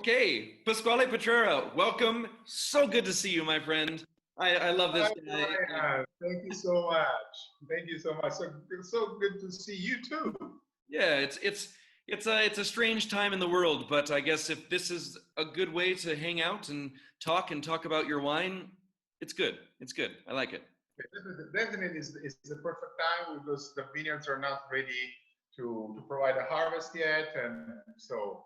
Okay, Pasquale Petrera, welcome. So good to see you, my friend. I love this Hi, guy. Ryan. Thank you so much. Thank you so much. So good to see you too. Yeah, it's a strange time in the world, but I guess if this is a good way to hang out and talk about your wine, it's good. It's good. I like it. Definitely is the perfect time because the vineyards are not ready to provide a harvest yet, and so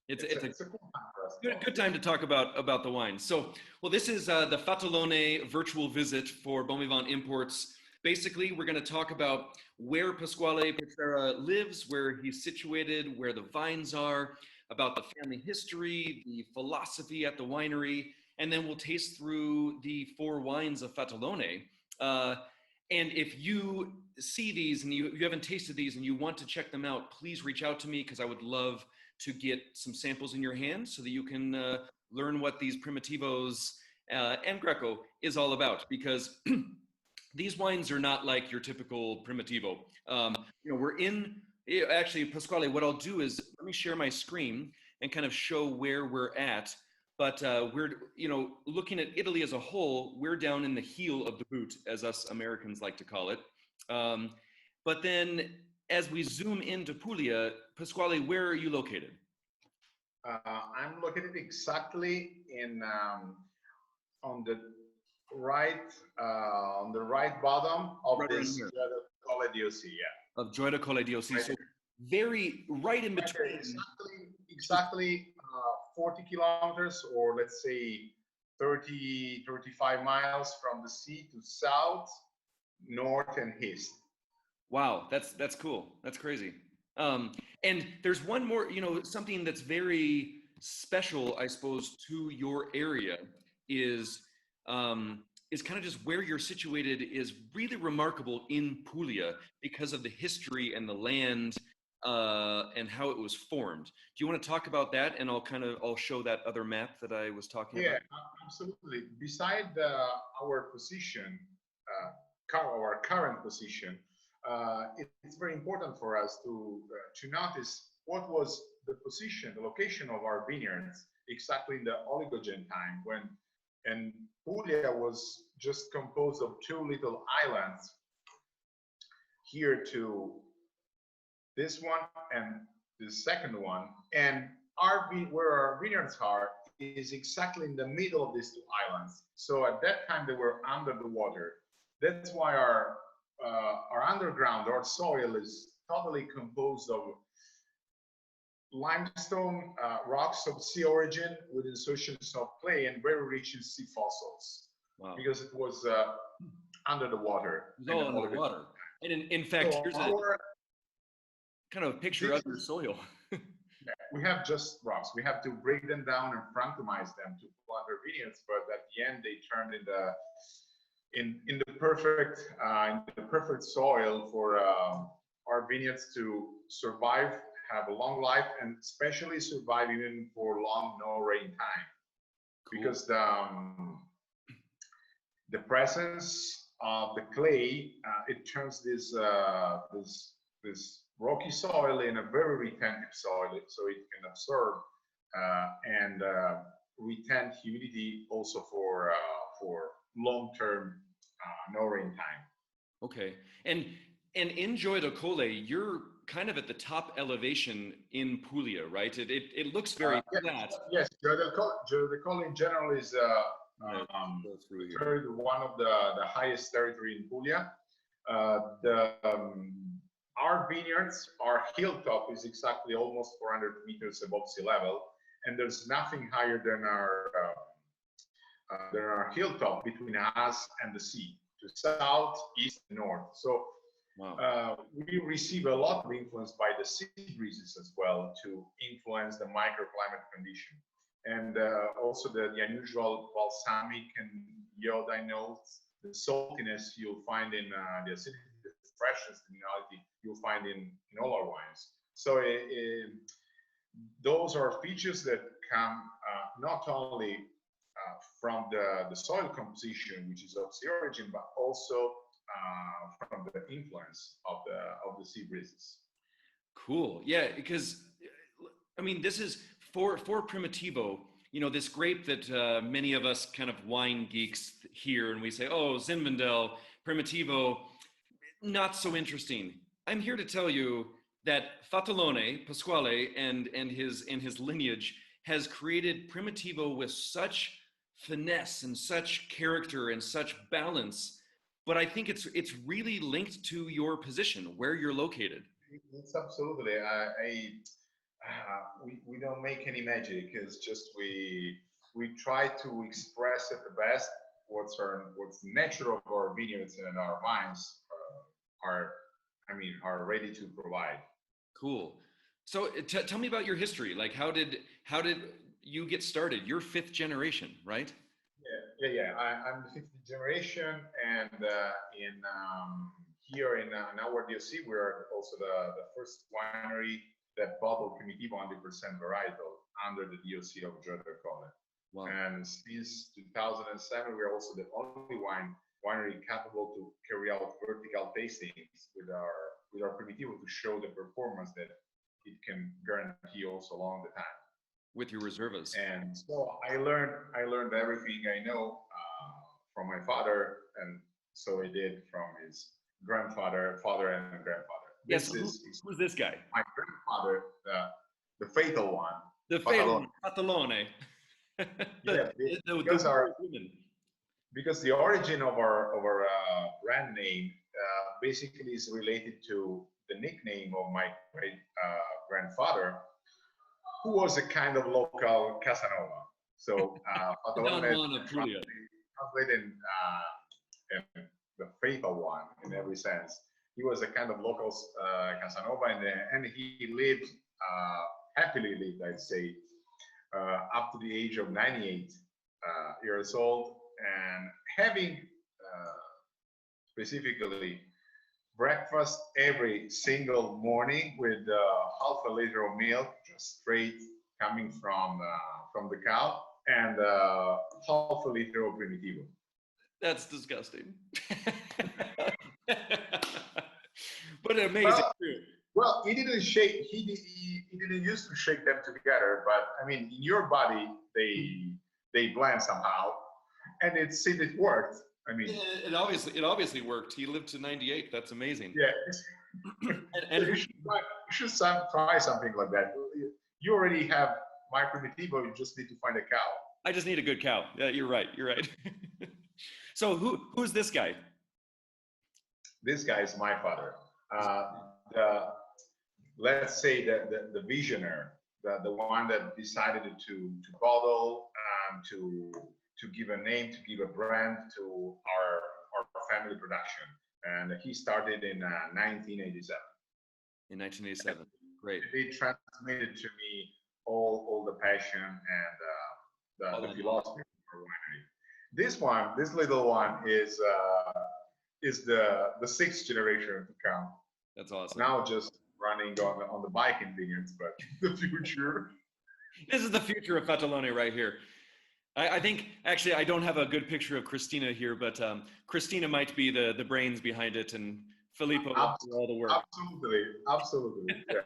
It's a it's a cool time for us to good talk. time to talk about the wine. So, well, this is the Fatalone virtual visit for Bon Vivant Imports. Basically, we're going to talk about where Pasquale Petrera lives, where he's situated, where the vines are, about the family history, the philosophy at the winery, and then we'll taste through the four wines of Fatalone. Uh, and if you see these and you haven't tasted these and you want to check them out, please reach out to me because I would love to get some samples in your hand so that you can learn what these Primitivos and Greco is all about. Because these wines are not like your typical Primitivo. We're in, actually, Pasquale, what I'll do is let me share my screen and kind of show where we're at. But we're, looking at Italy as a whole, we're down in the heel of the boot, as us Americans like to call it. But then as we zoom into Puglia, Pasquale, where are you located? I'm located exactly in on the right bottom of Right around this here. Colle DOC, yeah. Of Gioia del Colle DOC. Right So very right in Right there, between. exactly 40 kilometers, or let's say 35 miles from the sea to south, north, and east. Wow, that's cool. That's crazy. And there's one more, something that's very special, I suppose, to your area is is kind of just where you're situated is really remarkable in Puglia because of the history and the land and how it was formed. Do you want to talk about that? And I'll show that other map that I was talking Yeah, about. absolutely. Beside our position, our current position, it's very important for us to notice what was the position, the location of our vineyards exactly in the Oligocene time when, and Puglia was just composed of two little islands here to this one and the second one, and where our vineyards are is exactly in the middle of these two islands. So at that time they were under the water. That's why our underground, our soil is totally composed of limestone rocks of sea origin with associations of clay and very rich in sea fossils. Wow. Because it was under the water. It was all under the water. And in fact, so here's a kind of a picture of your soil. We have just rocks. We have to break them down and frantomize them to plant our vineyards, but at the end they turned in the perfect soil for our vineyards to survive, have a long life, and especially survive even for long no rain time. Cool. Because the presence of the clay it turns this rocky soil in a very retentive soil, so it can absorb and retain humidity also for long-term no rain time. Okay, and in Gioia del Colle, you're kind of at the top elevation in Puglia, right? It looks very flat. Yes, Gioia del Colle in general is one of the highest territory in Puglia. Our vineyards, our hilltop is exactly almost 400 meters above sea level, and there's nothing higher than our hilltop between us and the sea, to south, east, and north. So wow. We receive a lot of influence by the sea breezes as well to influence the microclimate condition, and also the unusual balsamic and iodine notes, the saltiness you'll find in the acidity, the freshness, the minerality you'll find in all our wines. So those are features that come not only from the soil composition, which is of sea origin, but also from the influence of the sea breezes. Cool. Yeah, because I mean, this is for Primitivo, you know, this grape that many of us kind of wine geeks hear and we say, oh, Zinfandel, Primitivo, not so interesting. I'm here to tell you that Fatalone, Pasquale, and his lineage has created Primitivo with such finesse and such character and such balance. But I think it's really linked to your position, where you're located. It's absolutely. We don't make any magic. It's just we try to express at the best what's natural of our vineyards and our vines are ready to provide. Cool. So tell me about your history. Like, how did you get started? You're fifth generation, right? Yeah. I'm the fifth generation, and in here in our DOC, we're also the first winery that bottled Primitivo 100% varietal under the DOC of Gioia del Colle. Wow. And since 2007, we're also the only winery capable to carry out vertical tastings with our Primitivo to show the performance that it can guarantee also along the time. With your reservas. And so I learned everything I know from my father, and so I did from his grandfather, father, and grandfather. Yes. Who's this guy? My grandfather, the fatal one. The fatal Fatalone. Because the origin of our brand name basically is related to the nickname of my great grandfather, who was a kind of local Casanova. So Fatalone translated in the fatal one in every sense. He was a kind of local Casanova, and he lived happily lived, I'd say, up to the age of 98 years old, and having specifically breakfast every single morning with half a liter of milk, just straight coming from the cow, and half a liter of Primitivo. That's disgusting. But amazing. Well, he didn't shake. He didn't used to shake them together, but I mean, in your body, they blend somehow, and it worked. I mean, it obviously worked. He lived to 98. That's amazing. Yeah. and you should try something like that. You already have my Primitivo. You just need to find a cow. I just need a good cow. Yeah, you're right. So who's this guy? This guy is my father. Let's say the visionary, the one that decided to bottle, to give a name, to give a brand to our family production. And he started in 1987. In 1987, great. He transmitted to me all the passion and the philosophy of our winery. This little one is the sixth generation to come. That's awesome. Now just running on the bike in vineyards, but the future. This is the future of Fatalone right here. I think, actually, I don't have a good picture of Christina here, but Christina might be the brains behind it, and Filippo will do all the work. Absolutely. Yeah.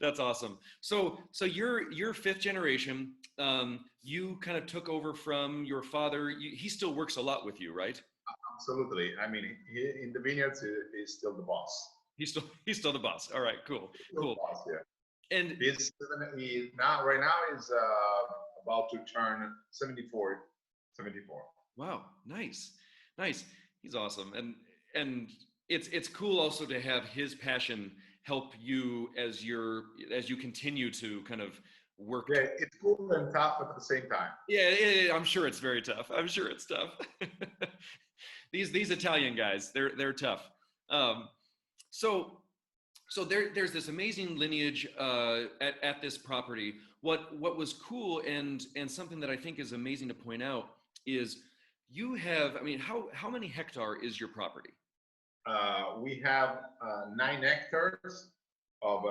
That's awesome. So you're fifth generation. You kind of took over from your father. He still works a lot with you, right? Absolutely. I mean, in the vineyards, he's still the boss. He's still the boss. All right, cool. Boss, yeah. And right now is about to turn 74. Wow, nice. He's awesome, and it's cool also to have his passion help you as you continue to kind of work. Yeah, it's cool and tough at the same time. Yeah, I'm sure it's very tough. I'm sure it's tough. These Italian guys, they're tough. So there's this amazing lineage at this property. What was cool and something that I think is amazing to point out is you have, I mean, how many hectare is your property? We have 9 hectares of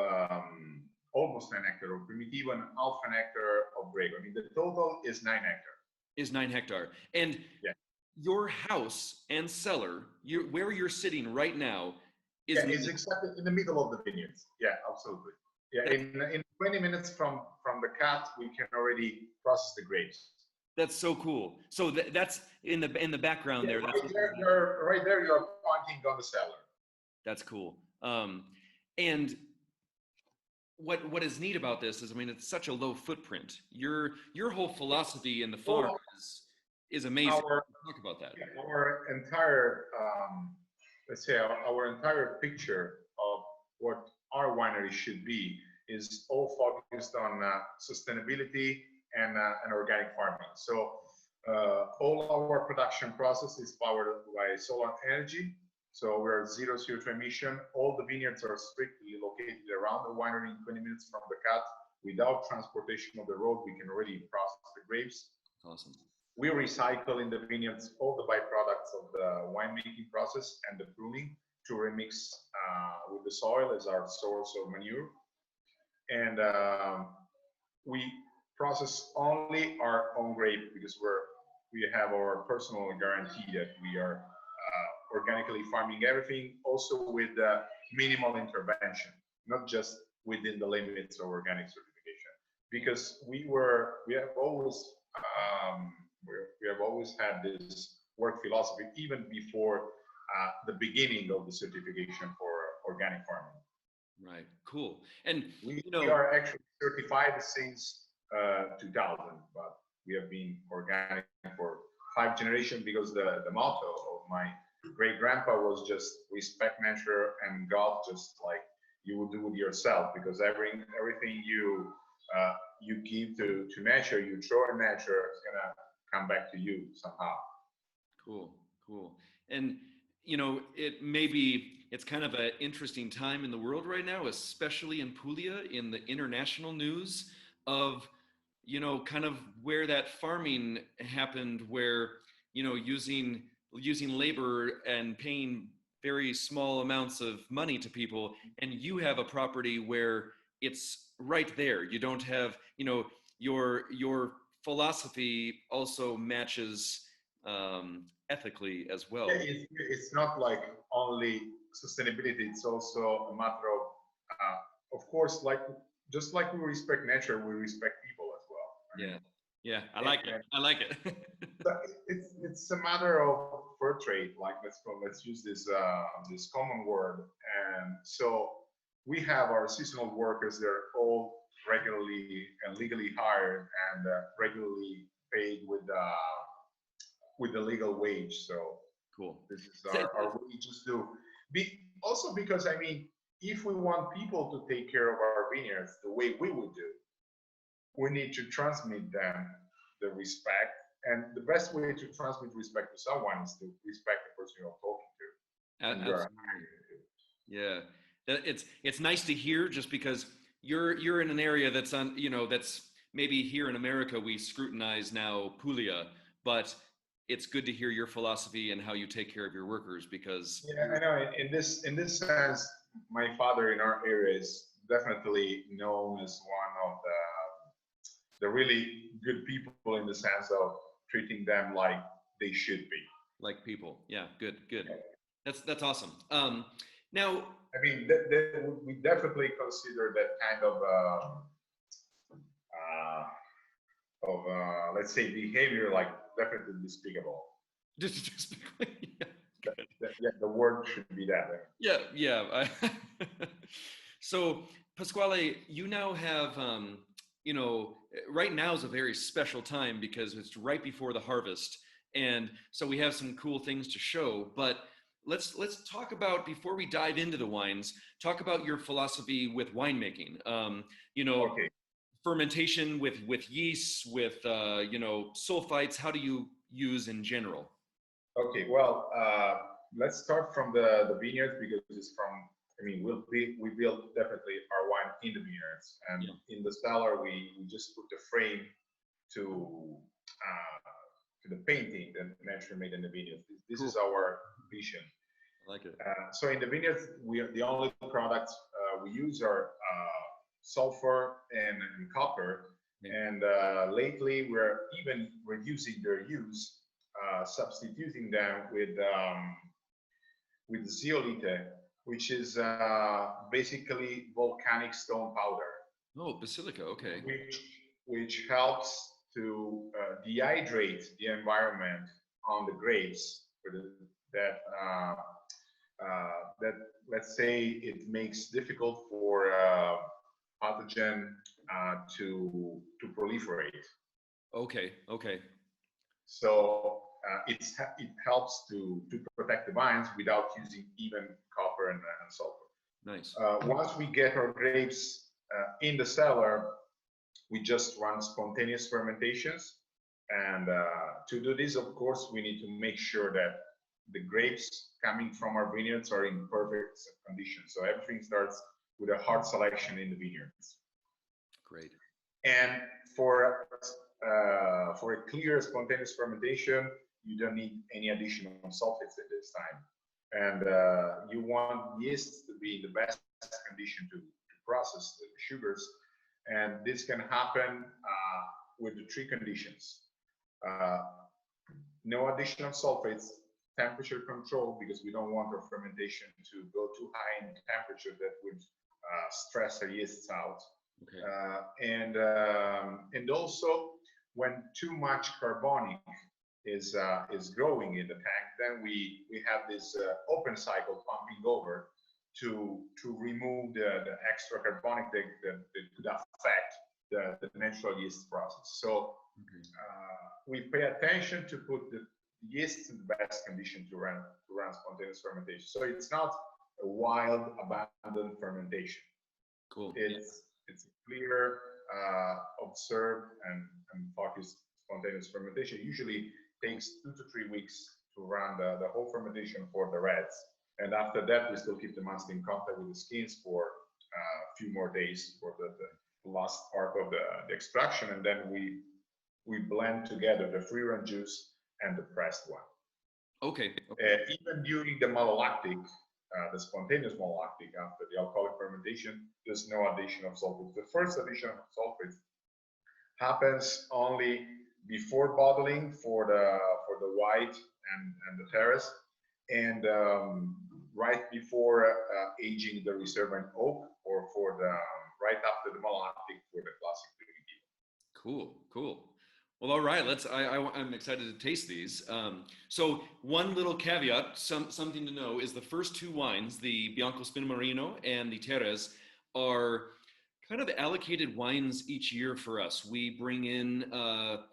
almost 9 hectares of Primitivo and half an hectare of grape. I mean, the total is 9 hectares. Is 9 hectare. And yeah. Your house and cellar, where you're sitting right now, is exactly in the middle of the vineyards. Yeah, absolutely. Yeah, in 20 minutes from the cut, we can already process the grapes. That's so cool. So that's in the background Yeah, there. That's right there. You're pointing on the cellar. that's cool. And what is neat about this is, I mean, it's such a low footprint. Your whole philosophy in the farm Well, is amazing. our Talk about that. our entire let's say our entire picture of what our winery should be is all focused on sustainability and organic farming. So all our production process is powered by solar energy. So we're zero CO2 emission. All the vineyards are strictly located around the winery in 20 minutes from the cut. Without transportation of the road, we can already process the grapes. Awesome. We recycle in the vineyards all the byproducts of the winemaking process and the pruning to remix with the soil as our source of manure. And we process only our own grape because we have our personal guarantee that we are organically farming everything, also with minimal intervention, not just within the limits of organic certification. Because we have always had this work philosophy even before the beginning of the certification for organic farming. Right. Cool. And we are actually certified since 2000, but we have been organic for 5 generations because the motto of my great grandpa was just respect nature and God, just like you would do it yourself, because everything you give to nature, you throw in nature, it's gonna come back to you somehow. Cool. And it's kind of an interesting time in the world right now, especially in Puglia, in the international news of, kind of where that farming happened, where, using labor and paying very small amounts of money to people. And you have a property where it's right there. You don't have, your philosophy also matches ethically as well. Yeah, it's not like only sustainability, it's also a matter of course, just like we respect nature, we respect people as well. Yeah, I like it. It's a matter of fair trade. Like let's use this common word. And so we have our seasonal workers. They're all regularly and legally hired and regularly paid with the legal wage. So cool. This is our wages to be. Also because I mean, if we want people to take care of our vineyards the way we would do, we need to transmit them the respect. And the best way to transmit respect to someone is to respect the person you're talking to. Yeah, it's nice to hear, just because you're in an area that's that's maybe here in America we scrutinize now Puglia, but it's good to hear your philosophy and how you take care of your workers, because I know in this sense, my father in our area is definitely known as one of the really good people, in the sense of treating them like they should be. Like people. Yeah, good. Yeah. That's awesome. Now, I mean, we definitely consider that kind of let's say behavior like definitely despicable. Despicable. Yeah, the word should be that. Yeah. So, Pasquale, you now have, right now is a very special time because it's right before the harvest, and so we have some cool things to show. But let's talk about, before we dive into the wines, talk about your philosophy with winemaking. Okay. Fermentation with yeasts, with sulfites. How do you use in general? Okay, well, let's start from the vineyards, because it's from. I mean, we build definitely our wine in the vineyards, and in the cellar we just put the frame to the painting that naturally made in the vineyards. This is our vision. I like it. So in the vineyards, the only products we use are sulfur and copper, and lately we're even reducing their use, substituting them with zeolite, which is basically volcanic stone powder, Oh, basilica. Okay. which helps to dehydrate the environment on the grapes that that, let's say, it makes difficult for pathogen to proliferate. Okay. Okay. So it helps to protect the vines without using even copper and sulfur. Nice. Once we get our grapes in the cellar, we just run spontaneous fermentations. And to do this, of course, we need to make sure that the grapes coming from our vineyards are in perfect condition. So everything starts with a hard selection in the vineyards. Great. And for a clear spontaneous fermentation, you don't need any additional sulfates at this time. And you want yeast to be in the best condition to process the sugars. And this can happen with the three conditions. No additional sulfates, temperature control, because we don't want our fermentation to go too high in temperature that would stress our yeasts out. Okay. And also, when too much carbonic is growing in the tank, then we have this open cycle pumping over to remove the extra carbonic that could affect the natural yeast process. So we pay attention to put the yeast in the best condition to run spontaneous fermentation. So it's not a wild, abandoned fermentation. Cool. It's a clear, observed, and focused spontaneous fermentation. Usually takes 2 to 3 weeks to run the whole fermentation for the reds. And after that, we still keep the mast in contact with the skins for a few more days for the last part of the extraction. And then we blend together the free run juice and the pressed one. Okay. Even during the malolactic, the spontaneous malolactic after the alcoholic fermentation, there's no addition of sulfates. The first addition of sulfates happens only before bottling for the white and the Teres, and right before aging the Riserva in oak, or for the right after the malolactic for the classic Primitivo. Cool, cool. Well, all right. I'm excited to taste these. So one little caveat, something to know, is the first two wines, the Bianco Spinomarino and the Teres, are kind of allocated wines each year for us. We bring in a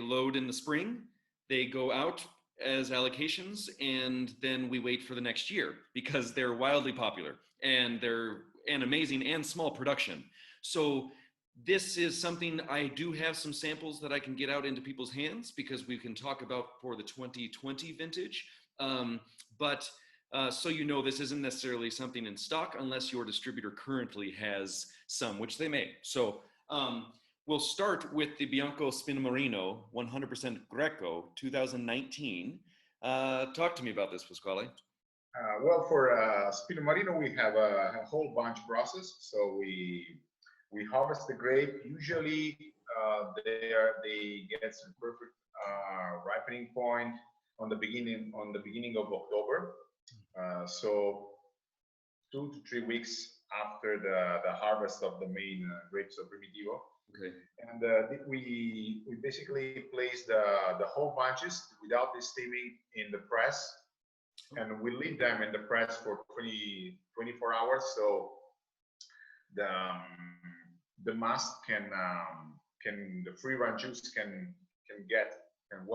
load in the spring. They go out as allocations, and then we wait for the next year because they're wildly popular and they're an amazing and small production. So this is something I do have some samples that I can get out into people's hands because we can talk about for the 2020 vintage. So you know, this isn't necessarily something in stock unless your distributor currently has some, which they may. So we'll start with the Bianco Spinomarino 100% Greco 2019. Talk to me about this, Pasquale. Well, for Spinomarino, we have a whole bunch process. So we harvest the grape. Usually, they get some perfect ripening point on the beginning of October. So 2 to 3 weeks after the harvest of the main grapes of Primitivo. Okay. And we basically place the whole bunches without the steaming in the press, and we leave them in the press for 24 hours. So the mast can the free run juice can get in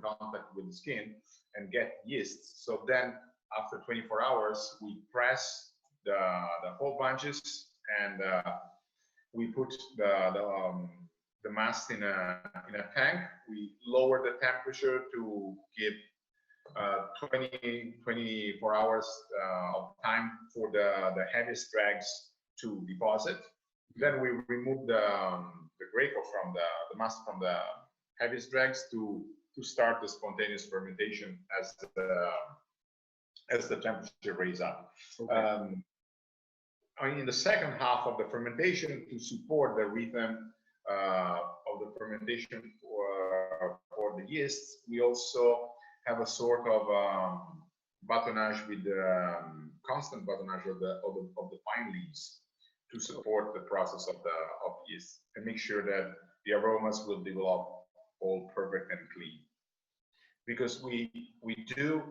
contact with the skin and get yeast. So then after 24 hours, we press the whole bunches, and we put the mast in a tank. We lower the temperature to give 24 hours of time for the heaviest dregs to deposit. Then we remove the Greco from the mast from the heaviest dregs to start the spontaneous fermentation as the temperature raises up. Okay. In the second half of the fermentation, to support the rhythm of the fermentation for the yeasts, we also have a sort of batonnage with constant batonnage of the pine leaves to support the process of yeast and make sure that the aromas will develop all perfect and clean. Because we do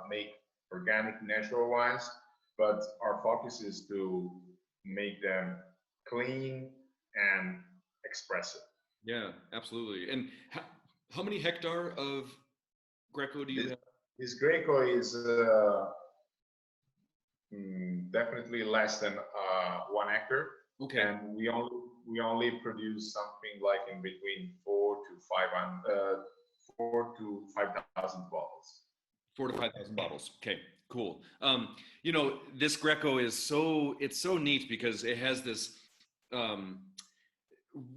make organic natural wines, but our focus is to make them clean and expressive. Yeah, absolutely. And how many hectare of Greco do you have? This Greco is definitely less than 1 acre, Okay. and we only produce something like in between 4 to 5,000 bottles. 4 to 5,000 bottles. Okay, cool. This Greco is it's so neat because it has this um,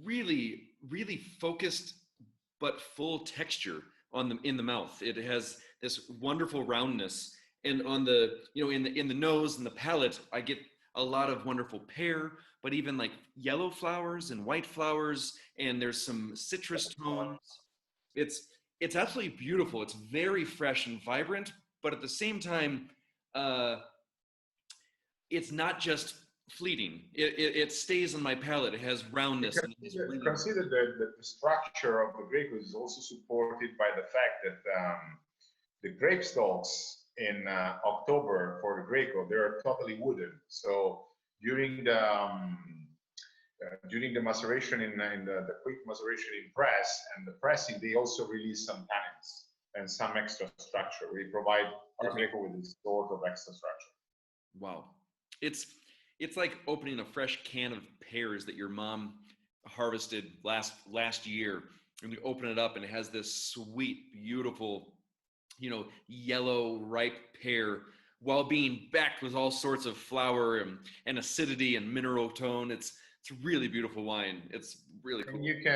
really, really focused but full texture in the mouth. It has this wonderful roundness, and on the in the nose and the palate, I get a lot of wonderful pear, but even like yellow flowers and white flowers, and there's some citrus tones. It's it's absolutely beautiful. It's very fresh and vibrant, but at the same time, uh, it's not just fleeting. It stays on my palate. It has roundness. And it's really... Consider that the structure of the Greco is also supported by the fact that the grape stalks in October for the Greco, they're totally wooden. So during the maceration in the quick maceration in press and the pressing, they also release some tannins and some extra structure. We provide our Greco with this sort of extra structure. Wow. It's like opening a fresh can of pears that your mom harvested last year, and you open it up and it has this sweet, beautiful, yellow ripe pear while being backed with all sorts of flour and acidity and mineral tone. It's really beautiful wine. It's really cool. And it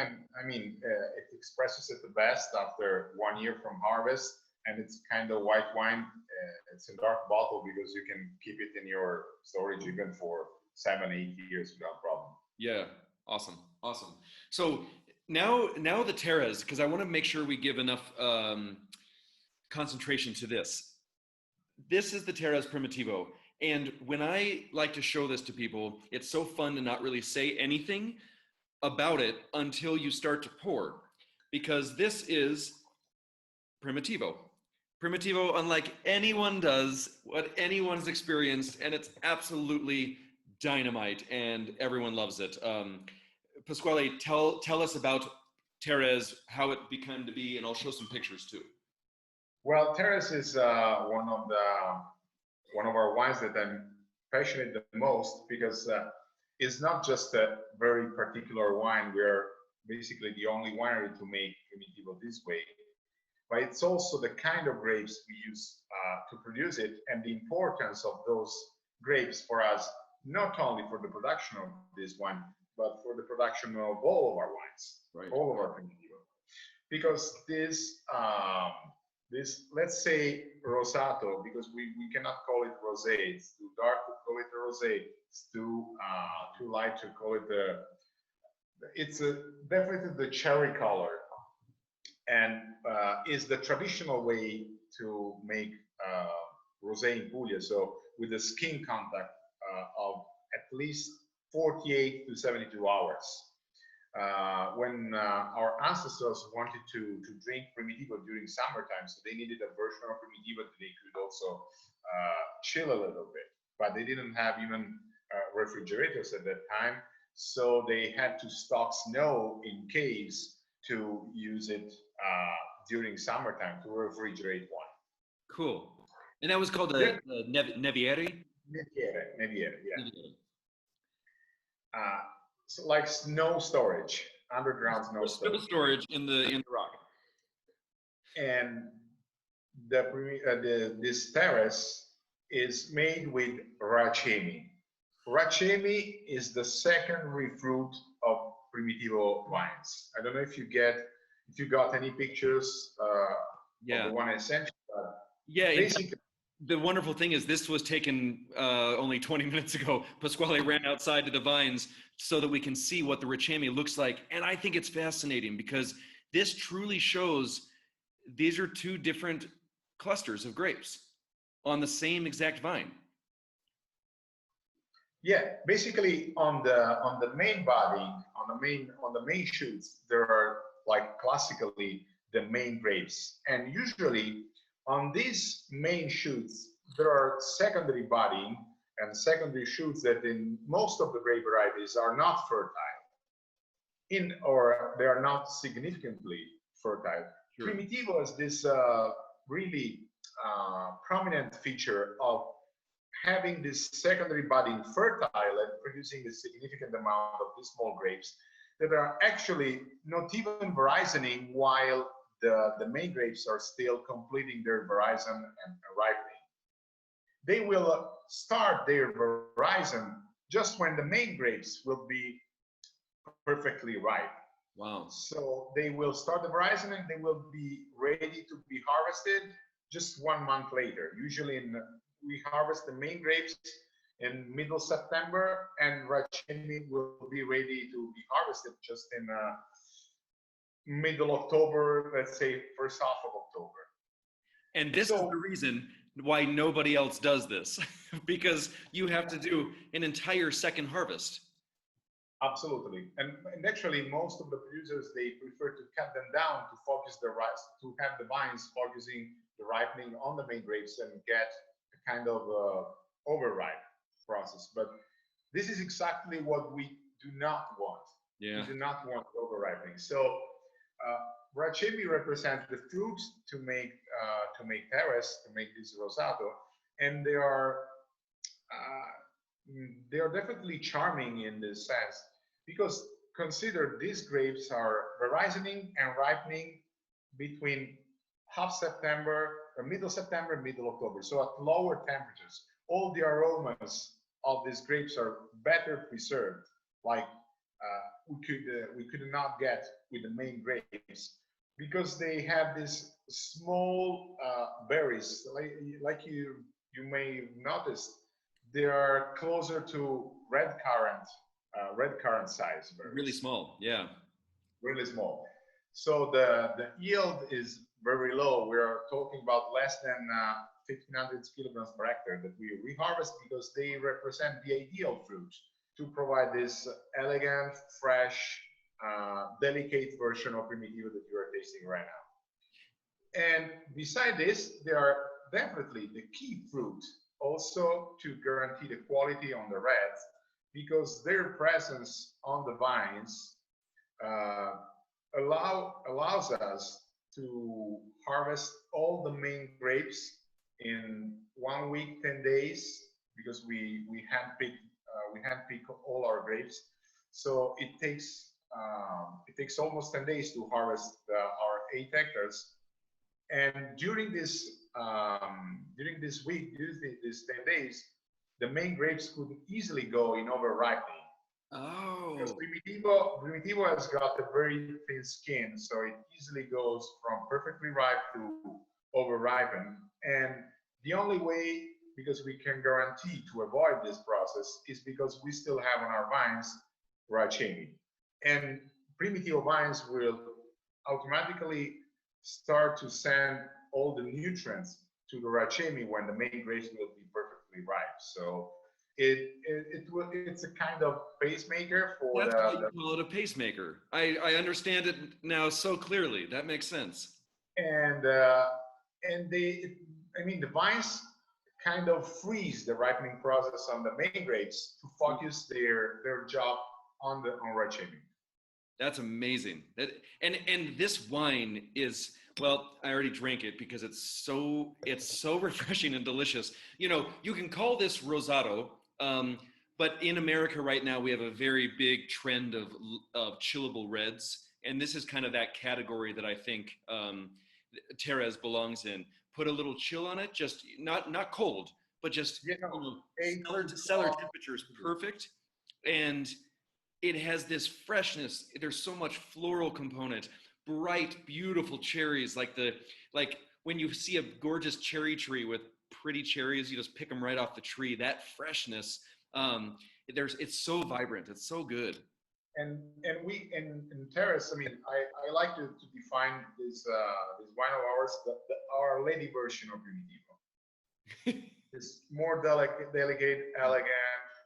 expresses it the best after 1 year from harvest, and it's kind of white wine. It's in dark bottle because you can keep it in your storage even for 7-8 years without problem. Yeah, awesome. So now the Teres, because I want to make sure we give enough concentration to this. This is the Teres Primitivo, and when I like to show this to people, it's so fun to not really say anything about it until you start to pour, because this is Primitivo. Primitivo, unlike anyone does, what anyone's experienced, and it's absolutely dynamite, and everyone loves it. Pasquale, tell us about Teres, how it became to be, and I'll show some pictures too. Well, Teres is one of our wines that I'm passionate the most because it's not just a very particular wine. We're basically the only winery to make Primitivo this way. But it's also the kind of grapes we use to produce it, and the importance of those grapes for us, not only for the production of this wine, but for the production of all of our wines, right. All of our Primitivo. Because this, let's say Rosato, because we cannot call it rosé. It's too dark to call it a rosé. It's too light to call it it's definitely the cherry color. And is the traditional way to make rosé in Puglia, so with the skin contact of at least 48 to 72 hours. When our ancestors wanted to drink Primitivo during summertime, so they needed a version of Primitivo that they could also chill a little bit, but they didn't have even refrigerators at that time, so they had to stock snow in caves to use it during summertime to refrigerate wine. Cool. And that was called the Neviere? Neviere, yeah. So like snow storage, underground snow storage in the rock. And this Teres is made with Racemi. Racemi is the secondary fruit of Primitivo wines. I don't know if you got any pictures of the one I sent you. Yeah, basically, the wonderful thing is this was taken only 20 minutes ago. Pasquale ran outside to the vines so that we can see what the Racemi looks like. And I think it's fascinating because this truly shows these are two different clusters of grapes. on the same exact vine. Yeah, basically on the main body, on the main shoots, there are like classically the main grapes, and usually on these main shoots there are secondary budding and secondary shoots that in most of the grape varieties are not fertile, or they are not significantly fertile. Sure. Primitivo has this really prominent feature of having this secondary budding fertile and producing a significant amount of these small grapes that are actually not even varizoning while the main grapes are still completing their verizon and ripening. They will start their verizon just when the main grapes will be perfectly ripe. Wow. So they will start the verizon and they will be ready to be harvested just 1 month later. Usually we harvest the main grapes in middle September, and Racemi will be ready to be harvested just in middle October, let's say first half of October. And this is the reason why nobody else does this, because you have to do an entire second harvest. Absolutely. And actually most of the producers, they prefer to cut them down to focus to have the vines focusing the ripening on the main grapes and get a kind of overripe process. But this is exactly what we do not want. Yeah. We do not want overripening. So Racemi represents the fruit to make Teres, to make this rosato, and they are definitely charming in this sense, because consider these grapes are verizoning and ripening between half September or middle September, middle October. So at lower temperatures, all the aromas of these grapes are better preserved, like we could not get with the main grapes, because they have these small berries, like you may notice. They are closer to red currant size berries. Really small, yeah. Really small. So the yield is very low. We are talking about less than 1,500 kilograms per hectare that we reharvest, because they represent the ideal fruit to provide this elegant, fresh, delicate version of Primitivo that you are tasting right now. And beside this, they are definitely the key fruit also to guarantee the quality on the reds, because their presence on the vines allows us to harvest all the main grapes in 1 week, 10 days, because we handpick all our grapes. So it takes almost 10 days to harvest our 8 hectares. And during this week, during these 10 days, the main grapes could easily go in over ripening. Oh. Because Primitivo has got a very thin skin, so it easily goes from perfectly ripe to over ripen. And the only way, because we can guarantee to avoid this process, is because we still have on our vines Racemi. And Primitivo vines will automatically start to send all the nutrients to the Racemi when the main grapes will be perfectly ripe. So it's a kind of pacemaker for That's why you call it a pacemaker. I understand it now so clearly. That makes sense. And the vines kind of freeze the ripening process on the main grapes to focus their job on Racemi. That's amazing. And this wine is, well, I already drank it because it's so refreshing and delicious. You know, you can call this rosato, but in America right now we have a very big trend of chillable reds, and this is kind of that category that I think Teres belongs in. Put a little chill on it, just not cold, but just cellar temperature is perfect, and it has this freshness. There's so much floral component, bright, beautiful cherries, like when you see a gorgeous cherry tree with pretty cherries, you just pick them right off the tree. That freshness, it's so vibrant. It's so good. And we in Teres, I mean, I like to define this wine of ours, Our Lady version of Primitivo. It's more delicate, elegant.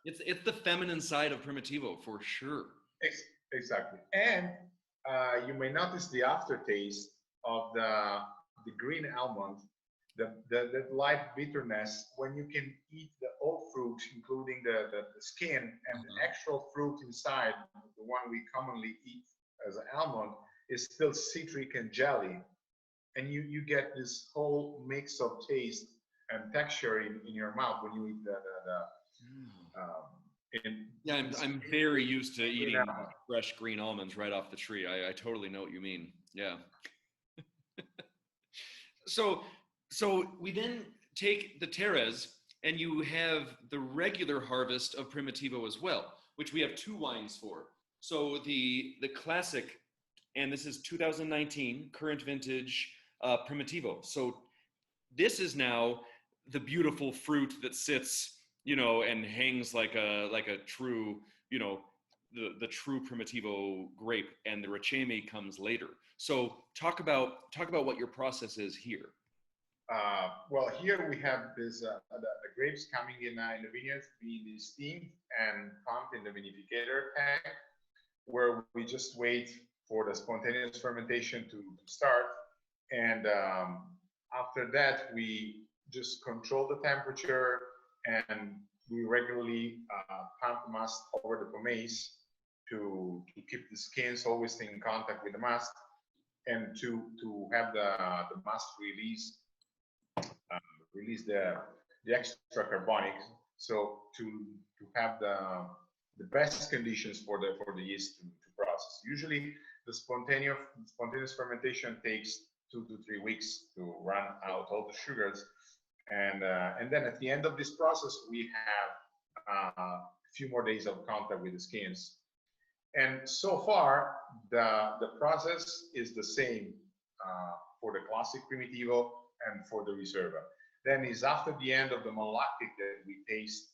It's the feminine side of Primitivo for sure. Exactly. And you may notice the aftertaste of the green almond, the light bitterness when you can eat the whole fruit, including the skin and the actual fruit inside, the one we commonly eat as an almond, is still citric and jelly. And you get this whole mix of taste and texture in your mouth when you eat Yeah, I'm very used to eating fresh green almonds right off the tree. I totally know what you mean. Yeah. So we then take the Teres and you have the regular harvest of Primitivo as well, which we have two wines for. So the classic, and this is 2019 current vintage Primitivo. So this is now the beautiful fruit that sits, and hangs like a true, the true Primitivo grape, and the Racemi comes later. So talk about what your process is here. Well, here we have the grapes coming in the vineyards being steamed and pumped in the vinificator tank, where we just wait for the spontaneous fermentation to start. And after that, we just control the temperature, and we regularly pump the must over the pomace to keep the skins always in contact with the must, and to have the must release the extra carbonic, so to have the best conditions for the yeast to process. Usually, the spontaneous fermentation takes 2 to 3 weeks to run out all the sugars, and then at the end of this process, we have a few more days of contact with the skins. And so far, the process is the same for the classic Primitivo and for the Riserva. Then is after the end of the malolactic that we taste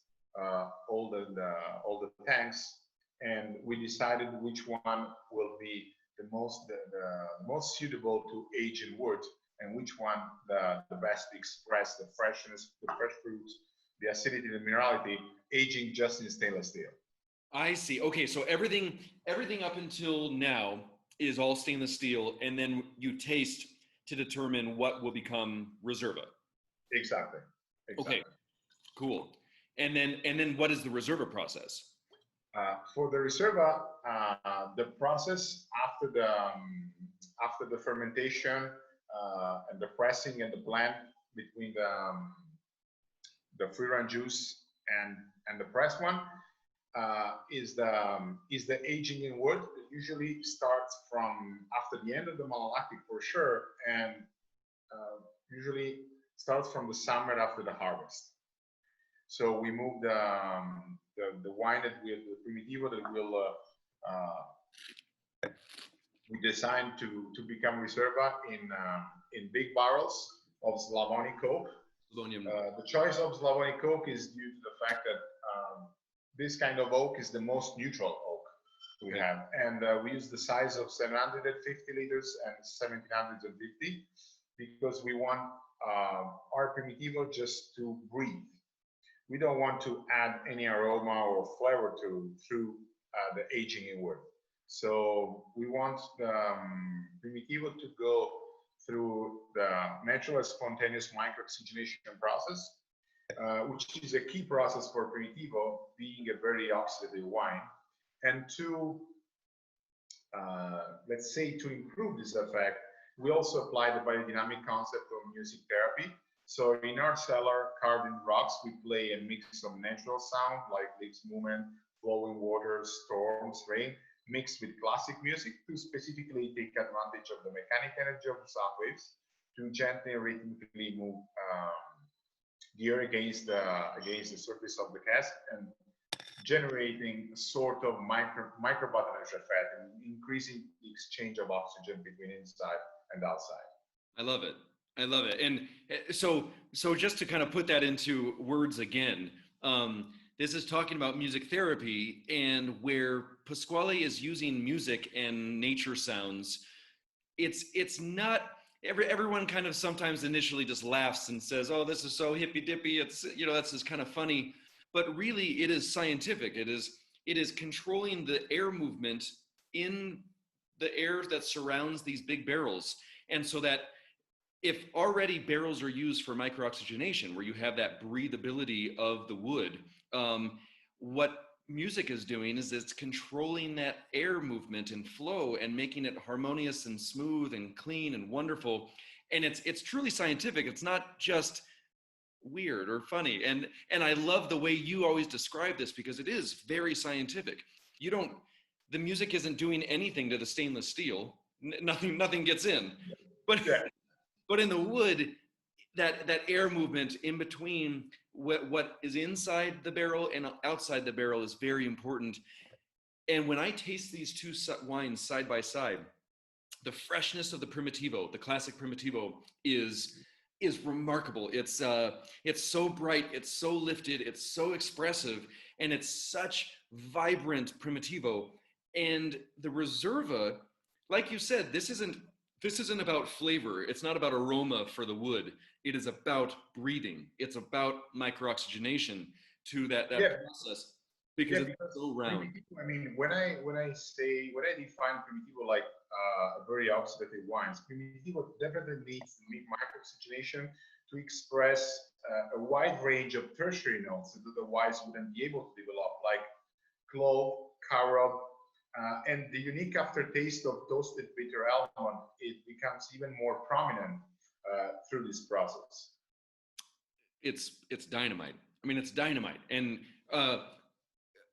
all the tanks, and we decided which one will be the most suitable to age in wood, and which one the best to express the freshness, the fresh fruits, the acidity, the minerality, aging just in stainless steel. I see. Okay, so everything up until now is all stainless steel, and then you taste to determine what will become Riserva. Exactly. Okay, cool. And then what is the Riserva process? For the Riserva, the process after the fermentation and the pressing and the blend between the free run juice and the pressed one is the aging in wood. It usually starts from after the end of the malolactic for sure, and usually starts from the summer after the harvest. So we move the wine that the Primitivo that we designed to become Riserva in big barrels of Slavonic oak. The choice of Slavonic oak is due to the fact that this kind of oak is the most neutral oak we have, and we use the size of 750 liters and 1750 because we want our Primitivo just to breathe. We don't want to add any aroma or flavor through the aging in wood. So we want the Primitivo to go through the natural spontaneous micro-oxygenation process, which is a key process for Primitivo, being a very oxidative wine. And to, let's say, to improve this effect, we also apply the biodynamic concept of music therapy. So in our cellar, carved in rocks, we play a mix of natural sound like leaves movement, flowing water, storms, rain, mixed with classic music to specifically take advantage of the mechanic energy of the sound waves to gently and rhythmically move the air against the surface of the cask, and generating a sort of microbatonnage effect and increasing the exchange of oxygen between inside and outside. I love it. I love it. And so just to kind of put that into words again, this is talking about music therapy, and where Pasquale is using music and nature sounds. It's not everyone kind of sometimes initially just laughs and says, "Oh, this is so hippy dippy." It's, you know, that's just kind of funny, but really it is scientific. It is controlling the air movement in the air that surrounds these big barrels, and so that if already barrels are used for microoxygenation, where you have that breathability of the wood, what music is doing is it's controlling that air movement and flow and making it harmonious and smooth and clean and wonderful. And it's truly scientific. It's not just weird or funny. And I love the way you always describe this, because it is very scientific. You don't, the music isn't doing anything to the stainless steel. Nothing gets in. But Yeah. but in the wood, that air movement in between what is inside the barrel and outside the barrel is very important. And when I taste these two wines side by side, the freshness of the Primitivo, the classic Primitivo, is remarkable. It's so bright, it's so lifted, it's so expressive, and it's such vibrant Primitivo. And the Reserva, like you said, this isn't about flavor. It's not about aroma for the wood. It is about breathing. It's about microoxygenation to that Yeah, process, because yeah, it's because so round. Primitivo, I mean, when I define Primitivo like a very oxidative wines, Primitivo definitely needs microoxygenation to express a wide range of tertiary notes that otherwise wouldn't be able to develop, like clove, carob, and the unique aftertaste of toasted bitter almond. It becomes even more prominent through this process. It's dynamite. I mean, it's dynamite. And uh,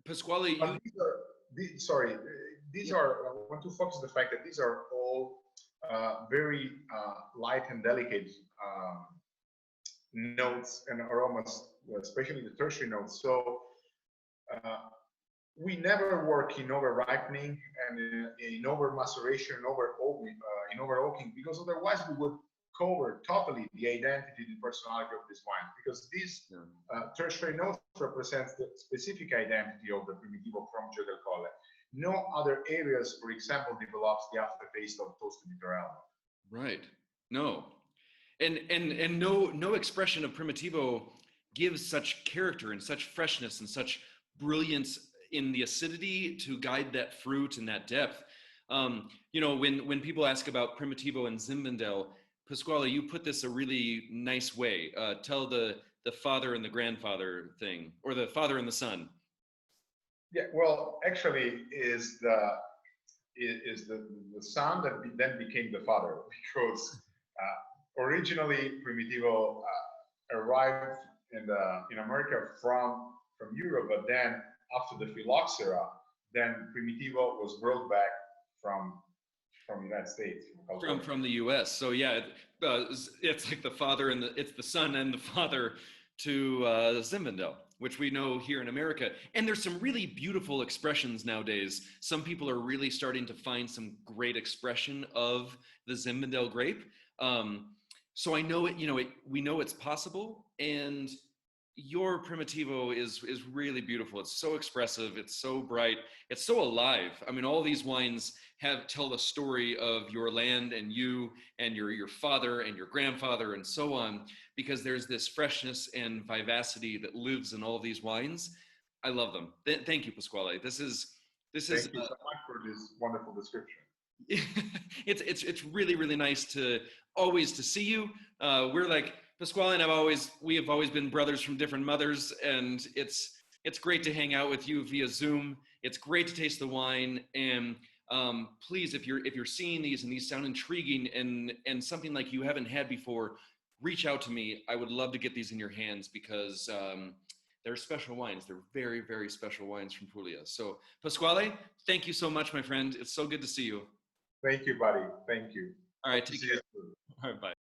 Pasquale, you, But sorry, these are, I want to focus on the fact that these are all very light and delicate notes and aromas, especially the tertiary notes. So uh, we never work in over ripening and in over maceration, in over oaking, because otherwise we would cover totally the identity and personality of this wine, because these tertiary notes represent the specific identity of the Primitivo from Gioia del Colle. No other areas, for example, develops the aftertaste of toasted bitter almond. right? No, and no expression of Primitivo gives such character and such freshness and such brilliance in the acidity to guide that fruit and that depth. You know, when people ask about Primitivo and Zinfandel, Pasquale, you put this a really nice way. Tell the father and the grandfather thing, or the father and the son. Yeah, well, actually, the son that then became the father, because originally Primitivo arrived in America from Europe, but then after the phylloxera, then Primitivo was brought back from the United States, From the U.S. So yeah, it's like the father and it's the son and the father to Zinfandel, which we know here in America. And there's some really beautiful expressions nowadays. Some people are really starting to find some great expression of the Zinfandel grape. So I know it. You know, we know it's possible, and your Primitivo is really beautiful. It's so expressive. It's so bright. It's so alive. I mean, all these wines tell the story of your land and you and your father and your grandfather and so on, because there's this freshness and vivacity that lives in all these wines. I love them. Thank you, Pasquale. This is Thank you so much for this wonderful description. it's really nice to always to see you. We're like Pasquale and we have always been brothers from different mothers, and it's great to hang out with you via Zoom. It's great to taste the wine, and please, if you're seeing these and these sound intriguing and something like you haven't had before, reach out to me. I would love to get these in your hands, because they're special wines. They're very special wines from Puglia. So Pasquale, thank you so much, my friend. It's so good to see you. Thank you, buddy. Thank you. All right, take care. All right, bye.